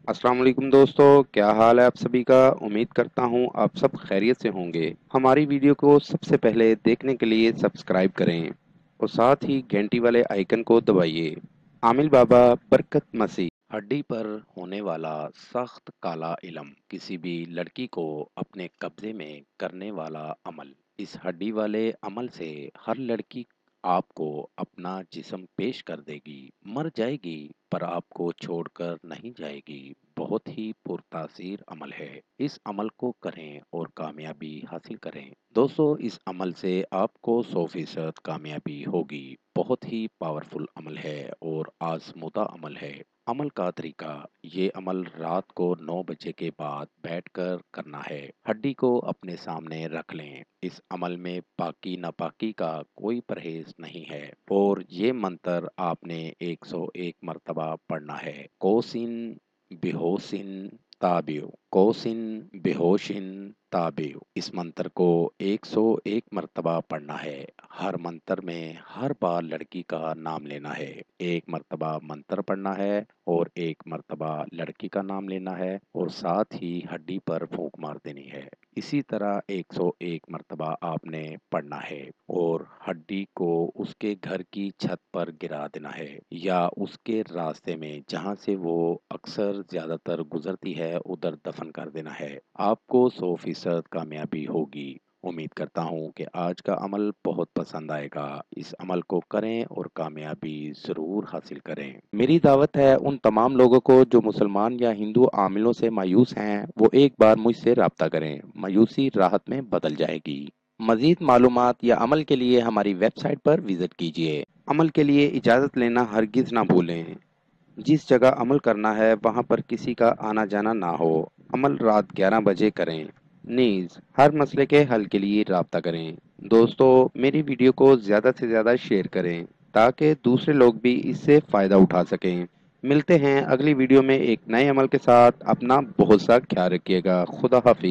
अस्सलाम वालेकुम दोस्तों, क्या हाल है आप सभी का। उम्मीद करता हूँ आप सब खैरियत से होंगे। हमारी वीडियो को सबसे पहले देखने के लिए सब्सक्राइब करें और साथ ही घंटी वाले आइकन को दबाइए। आमिल बाबा बरकत मसीह। हड्डी पर होने वाला सख्त काला इल्म, किसी भी लड़की को अपने कब्जे में करने वाला अमल। इस हड्डी वाले अमल से हर लड़की आपको अपना जिस्म पेश कर देगी, मर जाएगी पर आपको छोड़कर नहीं जाएगी। बहुत ही पुरतासीर अमल है। इस अमल को करें और कामयाबी हासिल करें। दोस्तों, इस अमल से आपको 100% कामयाबी होगी। बहुत ही पावरफुल अमल है और आजमूदा अमल है। अमल का तरीका, ये अमल रात को 9 बजे के बाद बैठकर करना है। हड्डी को अपने सामने रख लें। इस अमल में पाकी नापाकी का कोई परहेज नहीं है और ये मंत्र आपने 101 मर्तबा पढ़ना है। कोसिन बेहोसिन ताबियो, कोसिन बेहोशिन ताबियो। इस मंत्र को 101 मर्तबा पढ़ना है। हर मंत्र में हर बार लड़की का नाम लेना है। एक मर्तबा मंत्र पढ़ना है और एक मर्तबा लड़की का नाम लेना है और साथ ही हड्डी पर फूंक मार देनी है। इसी तरह 101 मर्तबा आपने पढ़ना है और हड्डी को उसके घर की छत पर गिरा देना है या उसके रास्ते में जहाँ से वो अक्सर ज्यादातर गुजरती है उधर दफन कर देना है। आपको 100% कामयाबी होगी। उम्मीद करता हूँ कि आज का अमल बहुत पसंद आएगा। इस अमल को करें और कामयाबी ज़रूर हासिल करें। मेरी दावत है उन तमाम लोगों को जो मुसलमान या हिंदू आमिलों से मायूस हैं, वो एक बार मुझसे रब्ता करें। मायूसी राहत में बदल जाएगी। मजीद मालूमात या अमल के लिए हमारी वेबसाइट पर विजिट कीजिए। अमल के लिए इजाज़त लेना हरगिज़ ना भूलें। जिस जगह अमल करना है वहाँ पर किसी का आना जाना ना हो। अमल रात 11 बजे करें। नीज हर मसले के हल के लिए राब्ता करें। दोस्तों, मेरी वीडियो को ज़्यादा से ज़्यादा शेयर करें ताकि दूसरे लोग भी इससे फ़ायदा उठा सकें। मिलते हैं अगली वीडियो में एक नए अमल के साथ। अपना बहुत सा ख्याल रखिएगा। खुदा हाफिज।